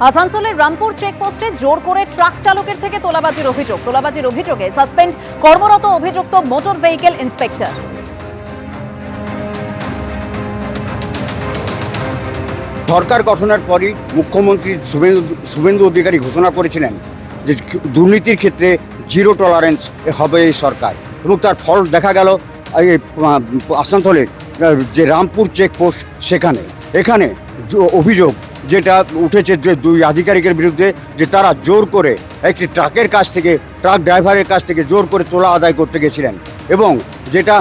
আসানসোলের রামপুর চেকপোস্টে জোর করে ট্রাক চালকের থেকে তোলাবাজির অভিযোগে সাসপেন্ড কর্মরত অভিযুক্ত মোটর ভেহিকেল ইন্সপেক্টর। সরকার গঠনের পরই মুখ্যমন্ত্রী শুভেন্দু অধিকারী ঘোষণা করেছিলেন যে দুর্নীতির ক্ষেত্রে জিরো টলারেন্স হবে এই সরকার, এবং তার ফল দেখা গেল আসানসোলের যে রামপুর চেকপোস্ট এখানে অভিযোগ যেটা উঠেছে যে দুই আধিকারিকের বিরুদ্ধে যে তারা জোর করে একটি ট্রাক ড্রাইভারের কাছ থেকে জোর করে তোলা আদায় করতে গেছিলেন, এবং যেটা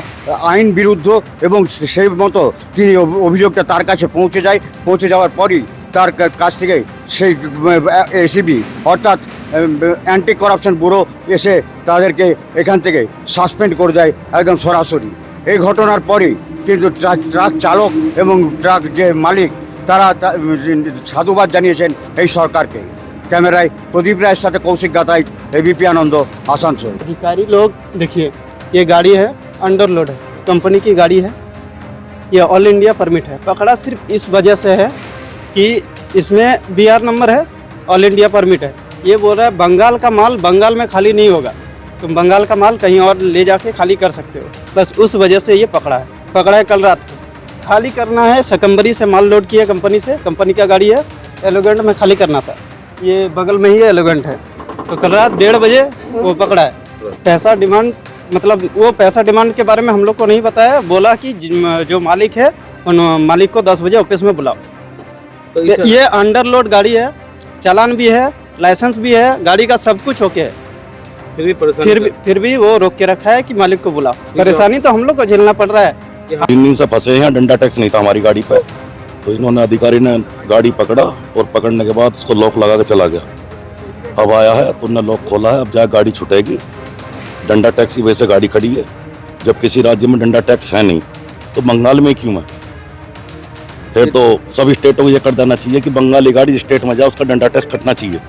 আইন বিরুদ্ধ, এবং সেই মতো তিনি অভিযোগটা তার কাছে পৌঁছে যাওয়ার পরই তার কাছ থেকে সেই এসিবি অর্থাৎ অ্যান্টি করাপশন ব্যুরো এসে তাদেরকে এখান থেকে সাসপেন্ড করে দেয় একদম সরাসরি। এই ঘটনার পরই কিন্তু ট্রাক চালক এবং ট্রাক যে মালিক তারা সাধুবাদ জানিয়েছেন এই সরকারকে। कैमराय प्रदीप राय साथ कौशिक गाताई, एबीपी आनंद, आसनसोल। अधिकारी लोग देखिए, ये गाड़ी है अंडरलोड है, कंपनी की गाड़ी है, ये ऑल इंडिया परमिट है। पकड़ा सिर्फ इस वजह से है कि इसमें BR नंबर है, ऑल इंडिया परमिट है। ये बोल रहा है बंगाल का माल बंगाल में खाली नहीं होगा, तुम बंगाल का माल कहीं और ले जाके खाली कर सकते हो। बस उस वजह से ये पकड़ा है कल रात को। खाली करना है, सकम्बरी से माल लोड किया कंपनी से, कंपनी का गाड़ी है, एलोगेंट में खाली करना था। ये बगल में ही एलोगेंट है, तो कल रात 1:30 बजे वो पकड़ा है। पैसा डिमांड, मतलब वो पैसा डिमांड के बारे में हम लोग को नहीं बताया, बोला कि जो मालिक है उन मालिक को 10 बजे ऑफिस में बुलाओ। तो ये अंडरलोड गाड़ी है, चालान भी है, लाइसेंस भी है, गाड़ी का सब कुछ ओके है, फिर भी वो रोक के रखा है कि मालिक को बुलाओ। परेशानी तो हम लोग को झेलना पड़ रहा है। 3 दिन से फंसे हैं, डंडा टैक्स नहीं था हमारी गाड़ी पर, तो इन्होंने अधिकारी ने गाड़ी पकड़ा और पकड़ने के बाद उसको लॉक लगा के चला गया। अब आया है तो उन्होंने लॉक खोला है, अब जाए गाड़ी छुटेगी। डंडा टैक्स की वजह से गाड़ी खड़ी है, जब किसी राज्य में डंडा टैक्स है नहीं तो बंगाल में क्यों है? फिर तो सभी स्टेटों को ये कर देना चाहिए कि बंगाली गाड़ी स्टेट में जाए उसका डंडा टैक्स कटना चाहिए।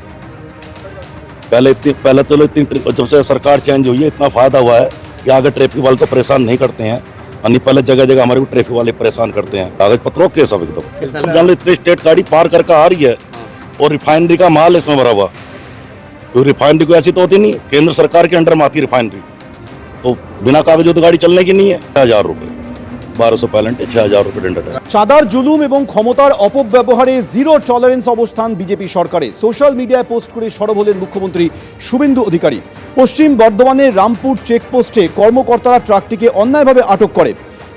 पहले तो जब से सरकार चेंज हुई है इतना फायदा हुआ है कि आगे ट्रैफिक वाले तो परेशान नहीं करते हैं, यानी पहले जगह जगह हमारे को ट्रैफिक वाले परेशान करते हैं। कागज पत्रों के सब एकदम जान लो, इतनी स्टेट गाड़ी पार करके आ रही है और रिफाइनरी का माल इसमें भरा हुआ, तो रिफाइनरी को ऐसी तो होती नहीं, केंद्र सरकार के अंडर में आती रिफाइनरी, तो बिना कागजों तो गाड़ी चलने की नहीं है। 6,000 रुपये 1200 पैलेंटे, 6,000 रुपये डंडा टैक्स। চাঁদার জুলুম এবং ক্ষমতার অপব্যবহারে জিরো টলারেন্স অবস্থান বিজেপি সরকারে। সোশ্যাল মিডিয়ায় পোস্ট করে সরব হলেন মুখ্যমন্ত্রী শুভেন্দু অধিকারী। পশ্চিম বর্ধমানের রামপুর চেকপোস্টে কর্মকর্তারা ট্রাকটিকে অন্যায়ভাবে আটক করে,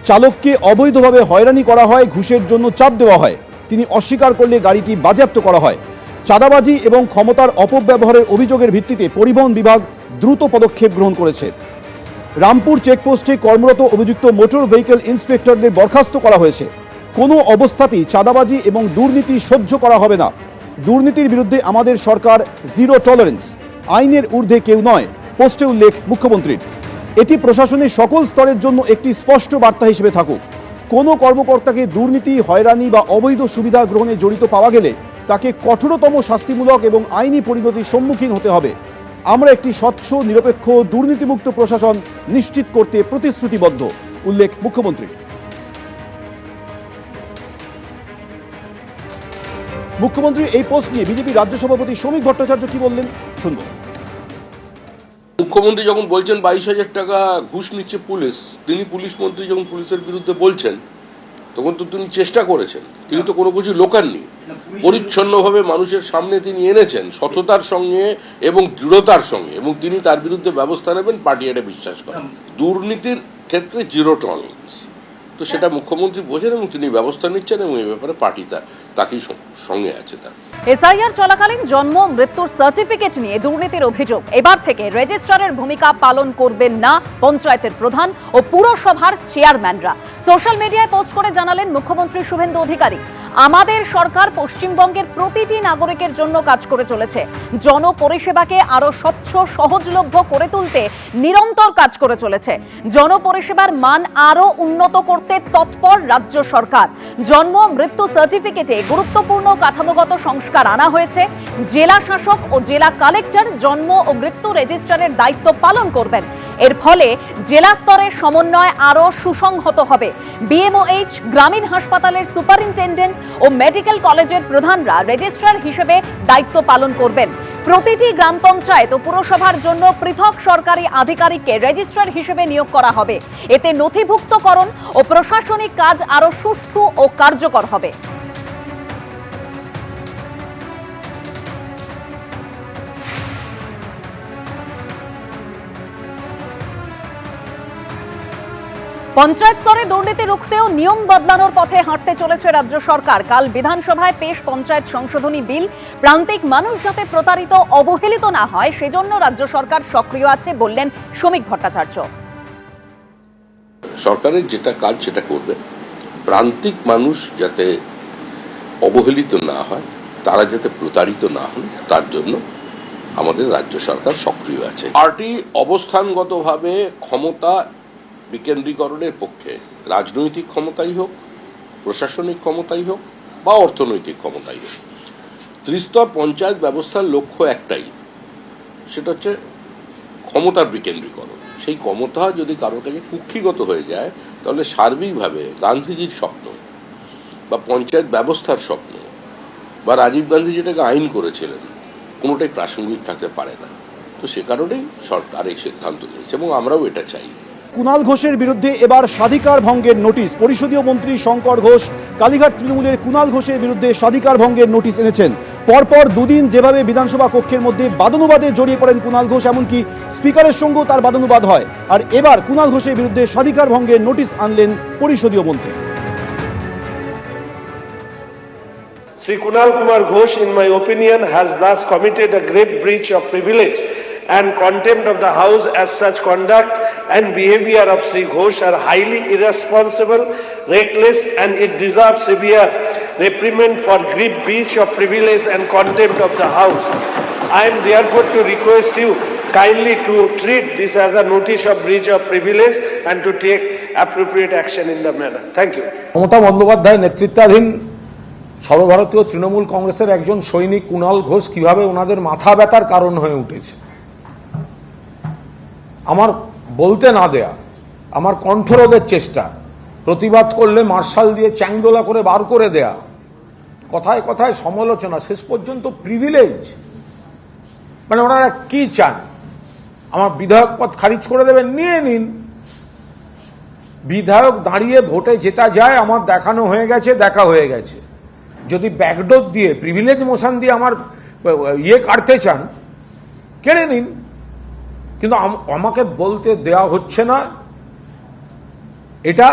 চালককে অবৈধভাবে হয়রানি করা হয়, ঘুষের জন্য চাপ দেওয়া হয়, তিনি অস্বীকার করলে গাড়িটি বাজেয়াপ্ত করা হয়। চাঁদাবাজি এবং ক্ষমতার অপব্যবহারের অভিযোগের ভিত্তিতে পরিবহন বিভাগ দ্রুত পদক্ষেপ গ্রহণ করেছে। রামপুর চেকপোস্টে কর্মরত অভিযুক্ত মোটর ভেহিকেল ইন্সপেক্টরদের বরখাস্ত করা হয়েছে। কোনো অবস্থাতেই চাঁদাবাজি এবং দুর্নীতি সহ্য করা হবে না। দুর্নীতির বিরুদ্ধে আমাদের সরকার জিরো টলারেন্স, আইনের ঊর্ধ্বে কেউ নয়, পোস্টে উল্লেখ মুখ্যমন্ত্রীর। এটি প্রশাসনের সকল স্তরের জন্য একটি স্পষ্ট বার্তা হিসেবে থাকুক। কোনো কর্মকর্তাকে দুর্নীতি, হয়রানি বা অবৈধ সুবিধা গ্রহণে জড়িত পাওয়া গেলে তাকে কঠোরতম শাস্তিমূলক এবং আইনি পরিণতির সম্মুখীন হতে হবে। আমরা একটি স্বচ্ছ, নিরপেক্ষ, দুর্নীতিমুক্ত প্রশাসন নিশ্চিত করতে প্রতিশ্রুতিবদ্ধ, উল্লেখ মুখ্যমন্ত্রীর। মুখ্যমন্ত্রীর এই পোস্ট নিয়ে বিজেপি রাজ্য সভাপতি শ্রমিক ভট্টাচার্য কি বললেন শুনব। মুখ্যমন্ত্রী যখন বলছেন 22,000 টাকা ঘুষ নিচ্ছে পুলিশ, তিনি পুলিশ মন্ত্রী যখন পুলিশের বিরুদ্ধে বলছেন তখন তো তিনি চেষ্টা করেছেন, তিনি তো কোনো কিছু লোকাননি, পরিচ্ছন্নভাবে মানুষের সামনে তিনি এনেছেন সততার সঙ্গে এবং দৃঢ়তার সঙ্গে, এবং তিনি তার বিরুদ্ধে ব্যবস্থা নেবেন, পার্টি এটা বিশ্বাস করেন। দুর্নীতির ক্ষেত্রে জিরো টলারেন্স, তো সেটা মুখ্যমন্ত্রী বোঝেন এবং তিনি ব্যবস্থা নিচ্ছেন, এবং এই ব্যাপারে পার্টি তাকেই সঙ্গে আছে। তার এসআইআর চলাকালীন জন্ম মৃত্যুর সার্টিফিকেট নিয়ে দুর্নীতির অভিযোগ। এবার থেকে রেজিস্ট্রারের ভূমিকা পালন করবেন না পঞ্চায়েতের প্রধান ও পুরসভার চেয়ারম্যানরা। সোশ্যাল মিডিয়ায় পোস্ট করে জানালেন মুখ্যমন্ত্রী শুভেন্দু অধিকারী, আমাদের সরকার পশ্চিমবঙ্গের প্রতিটি নাগরিকের জন্য কাজ করে চলেছে, জনপরিষেবাকে আরো স্বচ্ছ, সহজলভ্য করে তুলতে নিরন্তর কাজ করে চলেছে, জনপরিষেবার মান আরো উন্নত করতে তৎপর রাজ্য সরকার। জন্ম মৃত্যু সার্টিফিকেটে গুরুত্বপূর্ণ কাঠামোগত সংস্কার আনা হয়েছে। জেলা শাসক ও জেলা কালেক্টর জন্ম ও মৃত্যু রেজিস্ট্রারের দায়িত্ব পালন করবেন। এর ফলে জেলা স্তরের সমন্বয় আরও সুসংহত হবে। বিএমওএইচ, গ্রামীণ হাসপাতালের সুপারিনটেন্ডেন্ট ও মেডিকেল কলেজের প্রধানরা রেজিস্ট্রার হিসেবে দায়িত্ব পালন করবেন। প্রতিটি গ্রাম পঞ্চায়েত ও পুরসভার জন্য পৃথক সরকারি আধিকারিককে রেজিস্ট্রার হিসেবে নিয়োগ করা হবে। এতে নথিভুক্তকরণ ও প্রশাসনিক কাজ আরও সুষ্ঠু ও কার্যকর হবে। পঞ্চায়েত স্তরে দুর্নীতি রুখতেও নিয়ম বদলানোর পথে হাঁটতে চলেছে রাজ্য সরকার। কাল বিধানসভায় পেশ পঞ্চায়েত সংশোধনী বিল। প্রান্তিক মানুষ যাতে প্রতারিত অবহেলিত না হয় সেজন্য রাজ্য সরকার সক্রিয় আছে বললেন শ্রমিক ভট্টাচার্য। সরকারের যেটা কাজ সেটা করবে, প্রান্তিক মানুষ যাতে অবহেলিত না হয়, তারা যাতে প্রতারিত না হন, তার জন্য আমাদের রাজ্য সরকার সক্রিয় আছে। পার্টি অবস্থানগতভাবে ক্ষমতা বিকেন্দ্রীকরণের পক্ষে, রাজনৈতিক ক্ষমতাই হোক, প্রশাসনিক ক্ষমতাই হোক বা অর্থনৈতিক ক্ষমতাই হোক, ত্রিস্তর পঞ্চায়েত ব্যবস্থার লক্ষ্য একটাই, সেটা হচ্ছে ক্ষমতার বিকেন্দ্রীকরণ। সেই ক্ষমতা যদি কারোর কাছে কুক্ষিগত হয়ে যায়, তাহলে সার্বিকভাবে গান্ধীজির স্বপ্ন বা পঞ্চায়েত ব্যবস্থার স্বপ্ন বা রাজীব গান্ধী যেটাকে আইন করেছিলেন, কোনোটাই প্রাসঙ্গিক থাকতে পারে না। তো সে কারণেই সরকার এই সিদ্ধান্ত নিয়েছে এবং আমরাও এটা চাই। কুণাল ঘোষের বিরুদ্ধে এবার স্বাধিকার ভঙ্গের নোটিশ। পরিষদীয় মন্ত্রী শঙ্কর ঘোষ কালীঘাট তৃণমূলের কুণাল ঘোষের বিরুদ্ধে স্বাধিকার ভঙ্গের নোটিশ এনেছেন। পরপর দুদিন যেভাবে বিধানসভা কক্ষের মধ্যে বাদানুবাদে জড়িয়ে পড়েন কুণাল ঘোষ, এমনকি স্পিকারের সঙ্গেও তার বাদানুবাদ হয়। আর এবার কুণাল ঘোষের বিরুদ্ধে স্বাধিকার ভঙ্গের নোটিশ আনলেন পরিষদীয় মন্ত্রী। Sri Kunal Kumar Ghosh, in my opinion, has thus committed a grave breach of privilege and contempt of the House, as such conduct and behavior of Sri Ghosh are highly irresponsible, reckless, and it deserves severe reprimand for grave breach of privilege and contempt of the House. I am therefore to request you kindly to treat this as a notice of breach of privilege and to take appropriate action in the manner. Thank you. Mamata Bandyopadhyay নেতৃত্বাধীন সর্বভারতীয় তৃণমূল কংগ্রেসের একজন সৈনিক কুণাল ঘোষ কিভাবে ওনাদের মাথা ব্যথার কারণ হয়ে উঠেছে, আমার বলতে না দেয়া, আমার কণ্ঠরোধের চেষ্টা, প্রতিবাদ করলে মার্শাল দিয়ে চ্যাংদোলা করে বার করে দেয়া, কথায় কথায় সমালোচনা, শেষ পর্যন্ত প্রিভিলেজ। মানে ওনারা কি চান? আমার বিধায়ক পদ খারিজ করে দেবেন, নিয়ে নিন। বিধায়ক দাঁড়িয়ে ভোটে জেতা যায়, আমার দেখানো হয়ে গেছে, দেখা হয়ে গেছে। যদি ব্যাকডোর দিয়ে প্রিভিলেজ মোশন দিয়ে আমার কাটতে চান, কেড়ে নিন। কিন্তু আমাকে বলতে দেয়া হচ্ছে না। এটা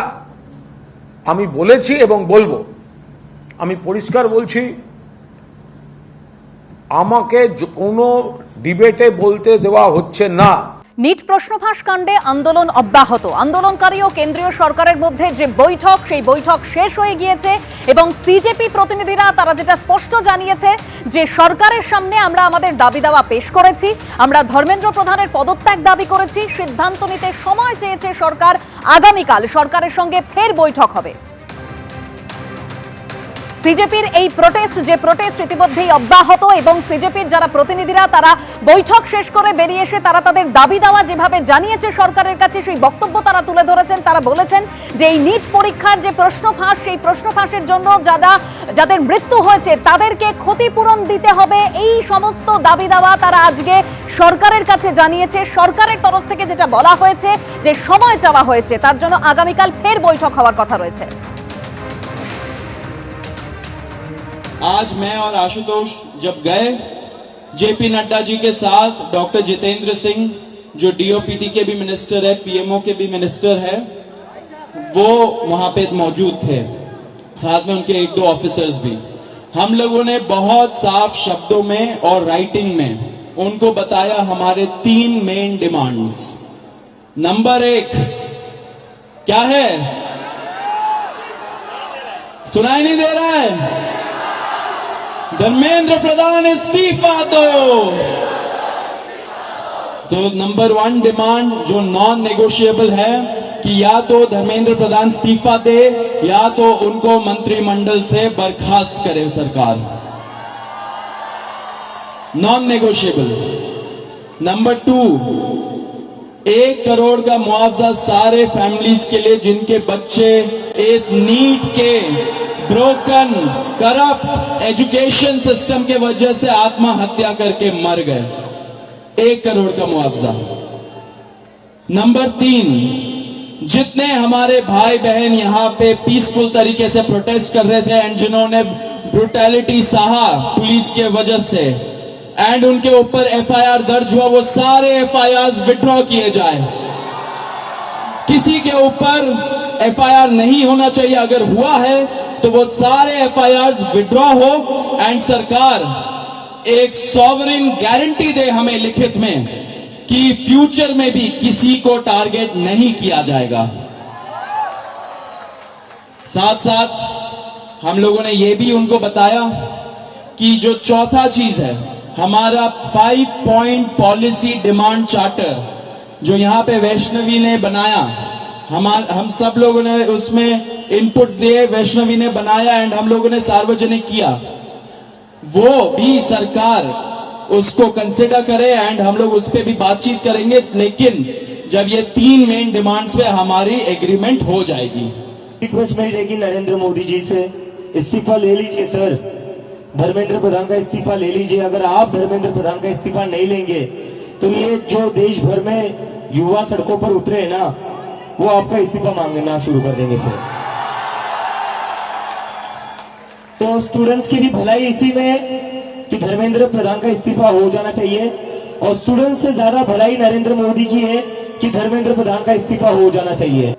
আমি বলেছি এবং বলবো, আমি পরিষ্কার বলছি, আমাকে কোনো ডিবেটে বলতে দেওয়া হচ্ছে না। নিট প্রশ্নফাঁস কাণ্ডে আন্দোলন অব্যাহত। আন্দোলনকারী ও কেন্দ্রীয় সরকারের মধ্যে যে বৈঠক, সেই বৈঠক শেষ হয়ে গিয়েছে এবং সিজেপি প্রতিনিধিরা তারা যেটা স্পষ্ট জানিয়েছে যে সরকারের সামনে আমরা আমাদের দাবি দাওয়া পেশ করেছি, আমরা ধর্মেন্দ্র প্রধানের পদত্যাগ দাবি করেছি, সিদ্ধান্ত নিতে সময় চেয়েছে সরকার। আগামীকাল সরকারের সঙ্গে ফের বৈঠক হবে। সিজেপির এই প্রোটেস্ট ইতিমধ্যেই অব্যাহত এবং সিজেপির যারা প্রতিনিধিরা তারা বৈঠক শেষ করে বেরিয়ে এসে তারা তাদের দাবি দাওয়া যেভাবে জানিয়েছে সরকারের কাছে, সেই বক্তব্য তারা তুলে ধরেছেন। তারা বলেছেন যে এই নিট পরীক্ষার যে প্রশ্নফাঁস, সেই প্রশ্নফাঁসের জন্য যাদের মৃত্যু হয়েছে তাদেরকে ক্ষতিপূরণ দিতে হবে। এই সমস্ত দাবি দাওয়া তারা আজকে সরকারের কাছে জানিয়েছে। সরকারের তরফ থেকে যেটা বলা হয়েছে যে সময় চাওয়া হয়েছে, তার জন্য আগামীকাল ফের বৈঠক হওয়ার কথা রয়েছে। आज मैं और आशुतोष जब गए जेपी नड्डा जी के साथ, डॉक्टर जितेंद्र सिंह जो डीओपीटी के भी मिनिस्टर है, पीएमओ के भी मिनिस्टर है, वो वहां पे मौजूद थे, साथ में उनके एक दो ऑफिसर्स भी। हम लोगों ने बहुत साफ शब्दों में और राइटिंग में उनको बताया हमारे 3 मेन डिमांड्स। नंबर 1 क्या है? सुनाई नहीं दे रहा है? धर्मेंद्र प्रधान इस्तीफा दो। तो नंबर 1 डिमांड जो नॉन नेगोशिएबल है कि या तो धर्मेंद्र प्रधान इस्तीफा दे या तो उनको मंत्रिमंडल से बर्खास्त करे सरकार, नॉन नेगोशिएबल। नंबर 2, 1 करोड़ का मुआवजा सारे फैमिलीज के लिए जिनके बच्चे इस नीट के ब्रोकन करप्ट एजुकेशन सिस्टम के वजह से आत्महत्या करके मर गए। 1 करोड़ का मुआवजा। नंबर 3, जितने हमारे भाई बहन यहाँ पे पीसफुल तरीके से प्रोटेस्ट कर रहे थे एंड जिन्होंने ब्रुटैलिटी सहा पुलिस के वजह से एंड उनके ऊपर एफआईआर दर्ज हुआ, वो सारे एफआईआर विड्रॉ किए जाए। किसी के ऊपर एफआईआर नहीं होना चाहिए, अगर हुआ है तो वो सारे एफआईआर विड्रॉ हो एंड सरकार एक सॉवरेन गारंटी दे हमें लिखित में कि फ्यूचर में भी किसी को टारगेट नहीं किया जाएगा। साथ साथ हम लोगों ने यह भी उनको बताया कि जो चौथा चीज है हमारा 5 पॉइंट पॉलिसी डिमांड चार्टर जो यहां पे वैष्णवी ने बनाया, हम सब लोगों ने उसमें इनपुट्स दिए, वैष्णवी ने बनाया एंड हम लोगों ने सार्वजनिक किया, वो भी सरकार उसको कंसिडर करे एंड हम लोग उस पर भी बातचीत करेंगे, लेकिन जब ये 3 मेन डिमांड्स पे हमारी एग्रीमेंट हो जाएगी। रिक्वेस्ट मेरी रहेगी नरेंद्र मोदी जी से, इस्तीफा ले लीजिए सर, धर्मेंद्र प्रधान का इस्तीफा ले लीजिए। अगर आप धर्मेंद्र प्रधान का इस्तीफा नहीं लेंगे तो ये जो देश भर में युवा सड़कों पर उतरे हैं ना, वो आपका इस्तीफा मांगना शुरू कर देंगे फिर। तो स्टूडेंट्स की भी भलाई इसी में है कि धर्मेंद्र प्रधान का इस्तीफा हो जाना चाहिए, और स्टूडेंट्स से ज्यादा भलाई नरेंद्र मोदी की है कि धर्मेंद्र प्रधान का इस्तीफा हो जाना चाहिए।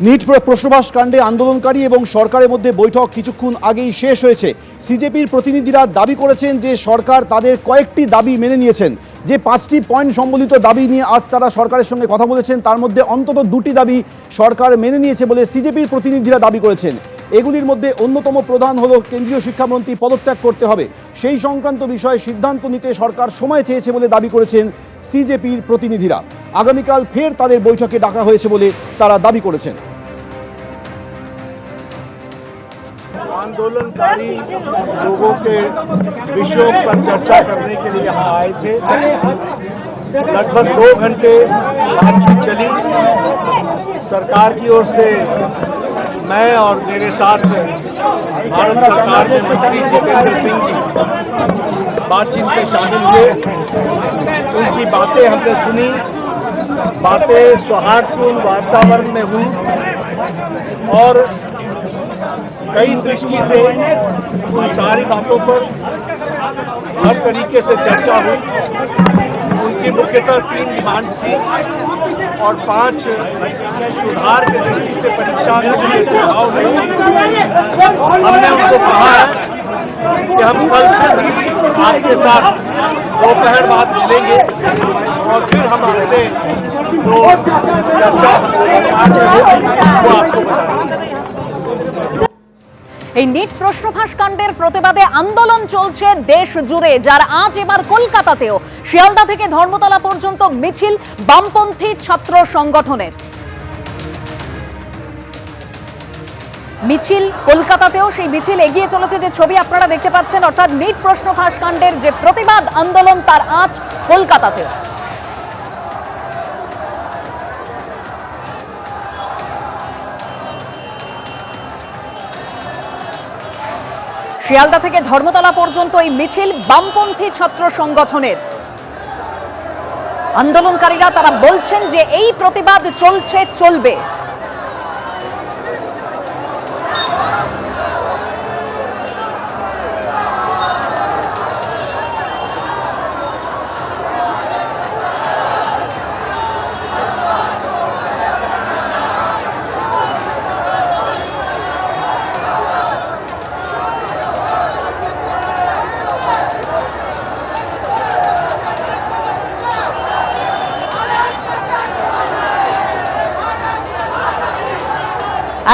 নিট প্রশ্নবাস কাণ্ডে আন্দোলনকারী এবং সরকারের মধ্যে বৈঠক কিছুক্ষণ আগেই শেষ হয়েছে। সিজেপির প্রতিনিধিরা দাবি করেছেন যে সরকার তাদের কয়েকটি দাবি মেনে নিয়েছেন। যে 5টি পয়েন্ট সম্বলিত দাবি নিয়ে আজ তারা সরকারের সঙ্গে কথা বলেছেন, তার মধ্যে অন্তত 2টি দাবি সরকার মেনে নিয়েছে বলে সিজেপির প্রতিনিধিরা দাবি করেছেন। এগুলির মধ্যে অন্যতম প্রধান হলো কেন্দ্রীয় শিক্ষামন্ত্রী পদত্যাগ করতে হবে। সেই সংক্রান্ত বিষয়ে সিদ্ধান্ত নিতে সরকার সময় চেয়েছে বলে দাবি করেছেন সিজেপির প্রতিনিধিরা। আগামীকাল ফের তাদের বৈঠকে ডাকা হয়েছে বলে তারা দাবি করেছেন। आंदोलनकारी लोगों के विषयों पर चर्चा करने के लिए यहाँ आए थे। लगभग 2 घंटे बातचीत चली। सरकार की ओर से मैं और मेरे साथ भारत सरकार के मंत्री जितेंद्र सिंह जी बातचीत में शामिल हुए। उनकी बातें हमने सुनी, बातें सौहार्दपूर्ण वातावरण में हुई और कई दृष्टि से उन सारी बातों पर हर तरीके से चर्चा हुई। उनकी मुख्यतः 3 डिमांड थी और 5 सुधार के दृष्टि से परीक्षा में सुझाव नहीं। हमने उनको कहा है कि हम कल आपके साथ दोपहर बाद मिलेंगे और फिर हम अपने जो चर्चा आगे होगी वो आपको बताएंगे। এই নিট প্রশ্নফাঁস কাণ্ডের প্রতিবাদে আন্দোলন চলছে দেশ জুড়ে, যার আজ এবার কলকাতাতেও শিয়ালদা থেকে ধর্মতলা পর্যন্ত মিছিল বামপন্থী ছাত্র সংগঠনের। মিছিল কলকাতাতেও সেই মিছিল এগিয়ে চলেছে, যে ছবি আপনারা দেখতে পাচ্ছেন, অর্থাৎ নিট প্রশ্নফাঁস কাণ্ডের যে প্রতিবাদ আন্দোলন তার আজ কলকাতাতেও। শিয়ালদা থেকে ধর্মতলা পর্যন্ত এই মিছিল বামপন্থী ছাত্র সংগঠনের। আন্দোলনকারীরা তারা বলছেন যে এই প্রতিবাদ চলছে, চলবে।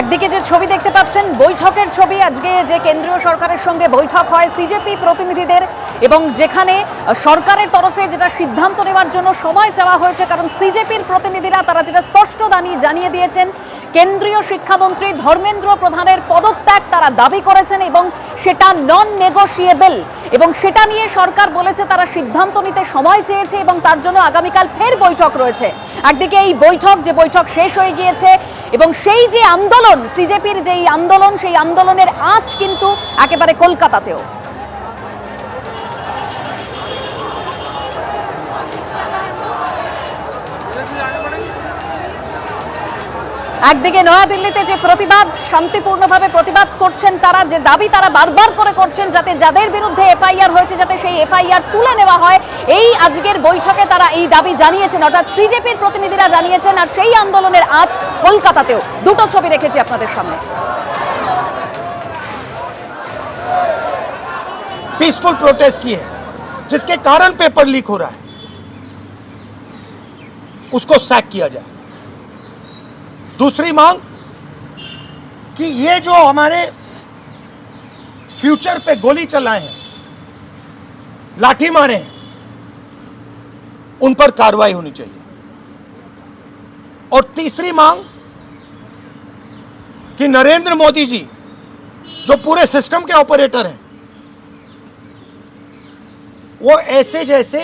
একদিকে যে ছবি দেখতে পাচ্ছেন বৈঠকের ছবি, আজকে যে কেন্দ্রীয় সরকারের সঙ্গে বৈঠক হয় সিজেপি প্রতিনিধিদের, এবং যেখানে সরকারের তরফে যেটা সিদ্ধান্ত নেওয়ার জন্য সময় চাওয়া হয়েছে, কারণ সিজেপির প্রতিনিধিরা তারা যেটা স্পষ্ট জানিয়ে দিয়েছেন কেন্দ্রীয় শিক্ষামন্ত্রী ধর্মেন্দ্র প্রধানের পদত্যাগ তারা দাবি করেছেন এবং সেটা নন নেগোশিয়েবল, এবং সেটা নিয়ে সরকার বলেছে তারা সিদ্ধান্ত নিতে সময় চেয়েছে এবং তার জন্য আগামীকাল ফের বৈঠক রয়েছে। একদিকে এই বৈঠক শেষ হয়ে গিয়েছে এবং সেই যে আন্দোলন সিজেপির যেই আন্দোলন, সেই আন্দোলনের আঁচ কিন্তু একেবারে কলকাতাতেও। একদিকে নয়াদিল্লিতে যে প্রতিবাদ, শান্তিপূর্ণভাবে প্রতিবাদ করছেন তারা, যে দাবি তারা বারবার করে করছেন যাতে যাদের বিরুদ্ধে এফআইআর হয়েছে যাতে সেই এফআইআর তুলে নেওয়া হয়, এই আজকের বৈঠকে তারা এই দাবি জানিয়েছেন, অর্থাৎ সিজেপির প্রতিনিধিরা জানিয়েছেন। আর সেই আন্দোলনের আজ কলকাতাতেও। দুটো ছবি রেখেছি আপনাদের সামনে। पीसफुल प्रोटेस्ट की है जिसके कारण पेपर लीक हो रहा है, उसको सैक किया जाए। दूसरी मांग कि ये जो हमारे फ्यूचर पे गोली चलाए हैं, लाठी मारे हैं, उन पर कार्रवाई होनी चाहिए। और तीसरी मांग कि नरेंद्र मोदी जी जो पूरे सिस्टम के ऑपरेटर हैं, वो ऐसे जैसे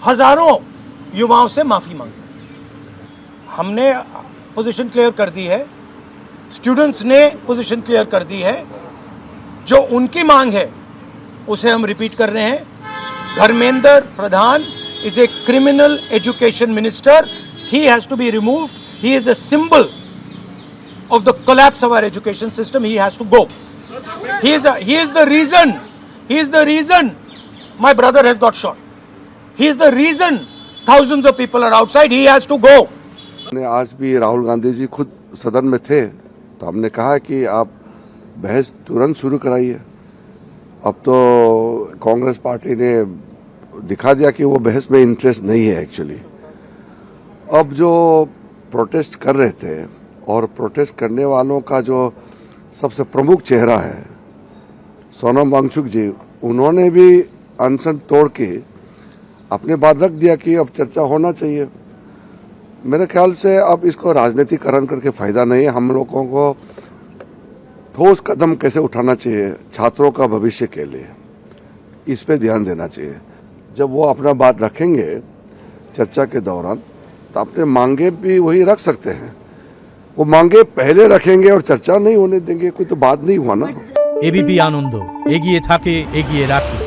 हजारों युवाओं से माफी मांगे। हमने पोजीशन क्लियर कर दी है, स्टूडेंट्स ने पोजीशन क्लियर कर दी है। जो उनकी मांग है उसे हम रिपीट कर रहे हैं। Dharmendra Pradhan is a criminal education minister, he has to be removed, he is a symbol of the collapse of our education system, he has to go. He is the reason my brother has got shot. He is the reason thousands of people are outside. He has to go. आज भी राहुल गांधी जी खुद सदन में थे तो हमने कहा कि आप बहस तुरंत शुरू कराइए। अब तो कांग्रेस पार्टी ने दिखा दिया कि वो बहस में इंटरेस्ट नहीं है एक्चुअली। अब जो प्रोटेस्ट कर रहे थे और प्रोटेस्ट करने वालों का जो सबसे प्रमुख चेहरा है सोनम वांगचुक जी, उन्होंने भी अनशन तोड़ के अपने बात रख दिया कि अब चर्चा होना चाहिए। मेरे ख्याल से अब इसको राजनीतिकरण करके फायदा नहीं है। हम लोगों को ठोस कदम कैसे उठाना चाहिए छात्रों का भविष्य के लिए, इस पे ध्यान देना चाहिए। जब वो अपना बात रखेंगे चर्चा के दौरान तो अपने मांगे भी वही रख सकते हैं। वो मांगे पहले रखेंगे और चर्चा नहीं होने देंगे, कोई तो बात नहीं हुआ ना। एबीपी आनंद एगिए थाके एगिए राखे।